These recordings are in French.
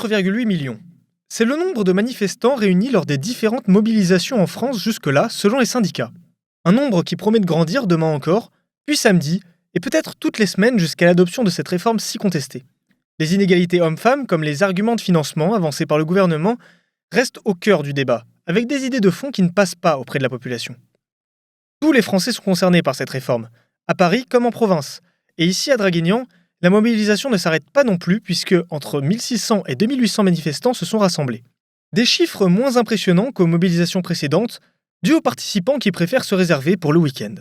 4,8 millions. C'est le nombre de manifestants réunis lors des différentes mobilisations en France jusque-là, selon les syndicats. Un nombre qui promet de grandir demain encore, puis samedi, et peut-être toutes les semaines jusqu'à l'adoption de cette réforme si contestée. Les inégalités hommes-femmes, comme les arguments de financement avancés par le gouvernement, restent au cœur du débat, avec des idées de fond qui ne passent pas auprès de la population. Tous les Français sont concernés par cette réforme, à Paris comme en province. Et ici, à Draguignan, la mobilisation ne s'arrête pas non plus puisque entre 1600 et 2800 manifestants se sont rassemblés. Des chiffres moins impressionnants qu'aux mobilisations précédentes, dus aux participants qui préfèrent se réserver pour le week-end.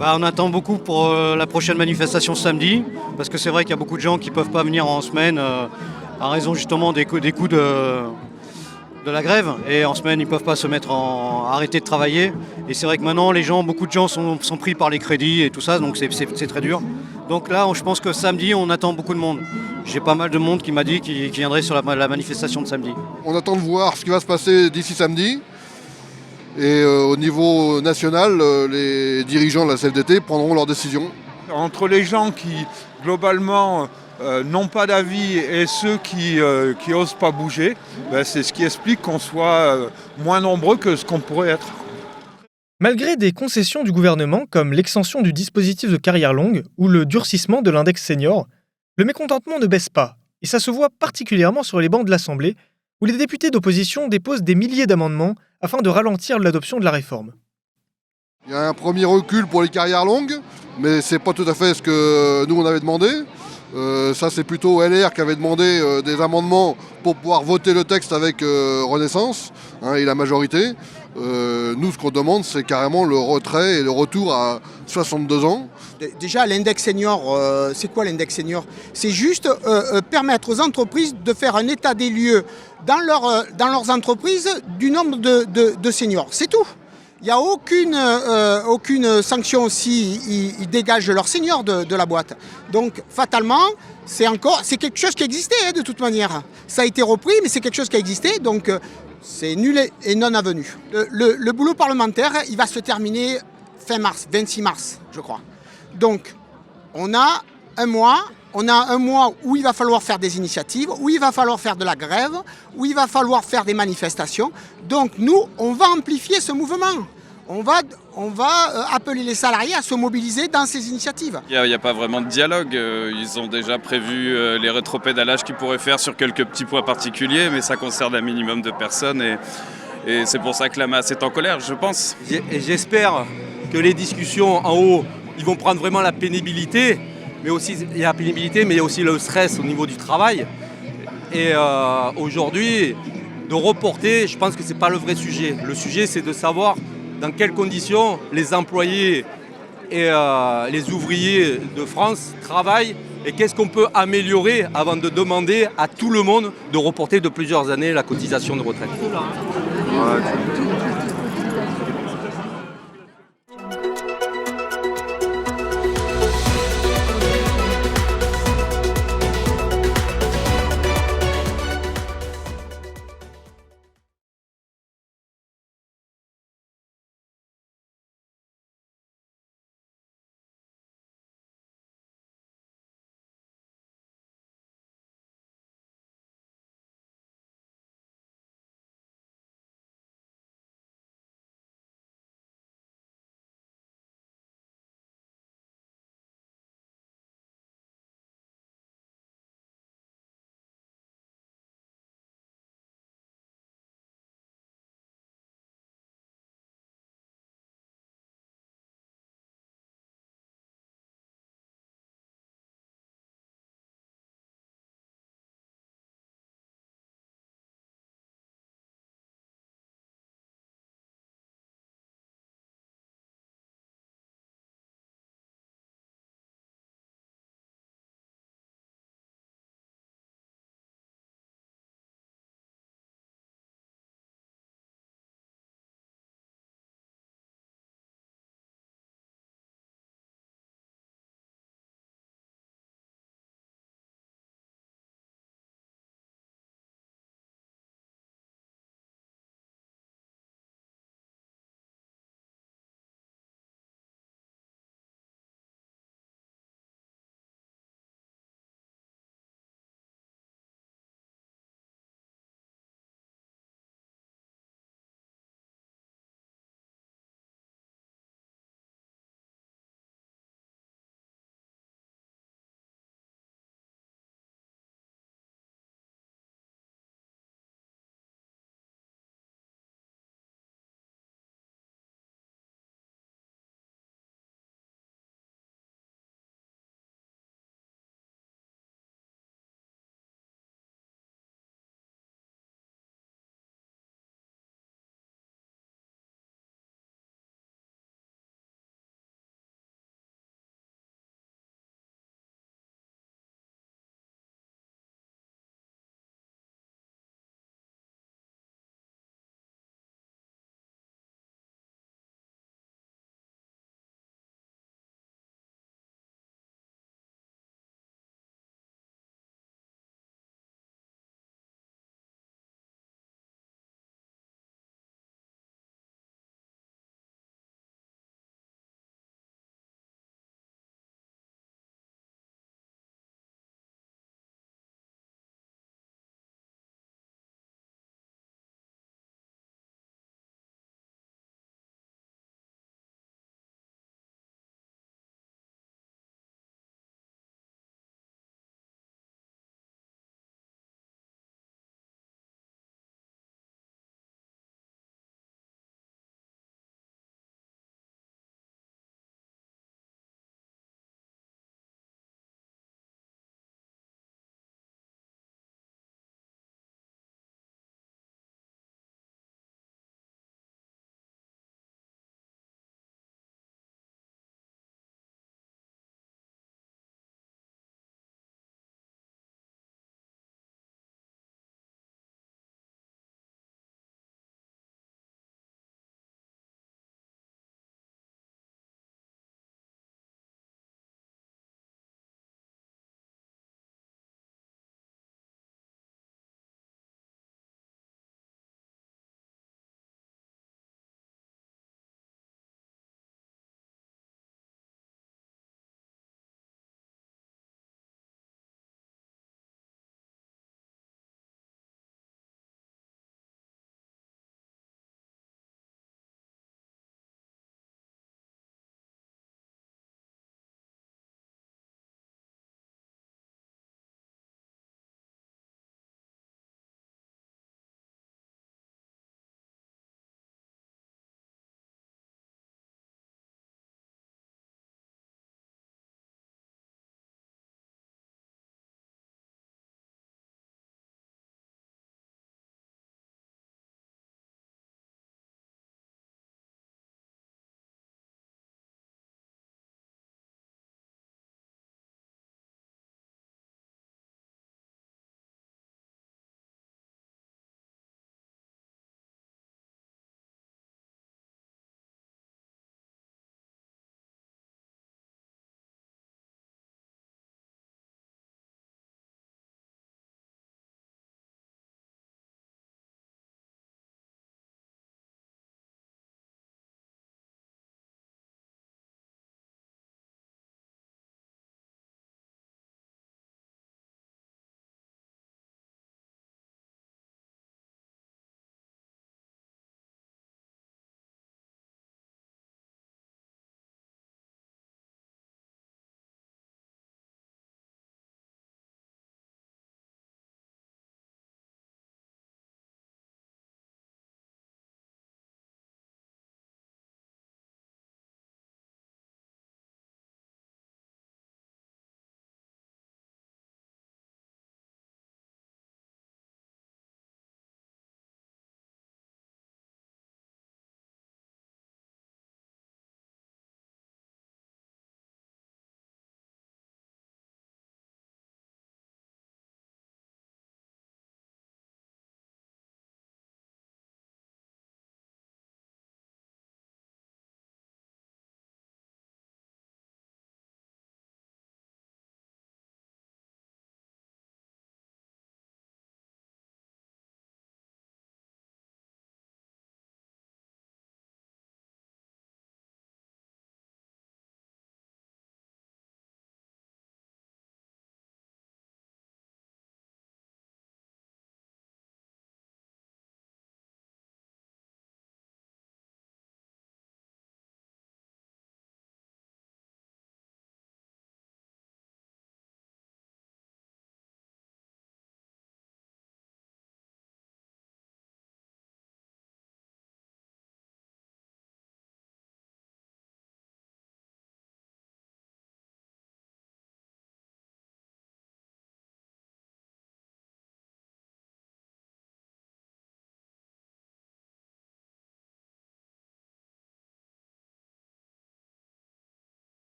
On attend beaucoup pour la prochaine manifestation samedi, parce que c'est vrai qu'il y a beaucoup de gens qui ne peuvent pas venir en semaine à raison justement des coûts de la grève. Et en semaine, ils ne peuvent pas se mettre arrêter de travailler. Et c'est vrai que maintenant, beaucoup de gens sont pris par les crédits et tout ça, donc c'est très dur. Donc là, je pense que samedi, on attend beaucoup de monde. J'ai pas mal de monde qui m'a dit qu'il viendrait sur la manifestation de samedi. On attend de voir ce qui va se passer d'ici samedi. Et au niveau national, les dirigeants de la CFDT prendront leurs décisions. Entre les gens qui, globalement, n'ont pas d'avis et ceux qui osent pas bouger, c'est ce qui explique qu'on soit moins nombreux que ce qu'on pourrait être. Malgré des concessions du gouvernement comme l'extension du dispositif de carrière longue ou le durcissement de l'index senior, le mécontentement ne baisse pas, et ça se voit particulièrement sur les bancs de l'Assemblée, où les députés d'opposition déposent des milliers d'amendements afin de ralentir l'adoption de la réforme. Il y a un premier recul pour les carrières longues, mais c'est pas tout à fait ce que nous on avait demandé. Ça c'est plutôt LR qui avait demandé des amendements pour pouvoir voter le texte avec Renaissance et la majorité. Nous ce qu'on demande c'est carrément le retrait et le retour à 62 ans. Déjà l'index senior, c'est quoi l'index senior ? C'est juste permettre aux entreprises de faire un état des lieux dans leurs entreprises du nombre de seniors, c'est tout. Il n'y a aucune sanction s'ils dégagent leurs seniors de la boîte. Donc fatalement, c'est quelque chose qui existait de toute manière. Ça a été repris, mais c'est quelque chose qui a existé, donc c'est nul et non avenu. Le boulot parlementaire, il va se terminer fin mars, 26 mars, je crois. Donc on a un mois où il va falloir faire des initiatives, où il va falloir faire de la grève, où il va falloir faire des manifestations. Donc nous, on va amplifier ce mouvement. On va appeler les salariés à se mobiliser dans ces initiatives. Il n'y a pas vraiment de dialogue. Ils ont déjà prévu les rétropédalages qu'ils pourraient faire sur quelques petits points particuliers, mais ça concerne un minimum de personnes et c'est pour ça que la masse est en colère, je pense. Et j'espère que les discussions en haut, ils vont prendre vraiment la pénibilité. Mais aussi, il y a la pénibilité, mais il y a aussi le stress au niveau du travail. Et aujourd'hui, de reporter, je pense que ce n'est pas le vrai sujet. Le sujet, c'est de savoir dans quelles conditions les employés et les ouvriers de France travaillent et qu'est-ce qu'on peut améliorer avant de demander à tout le monde de reporter de plusieurs années la cotisation de retraite.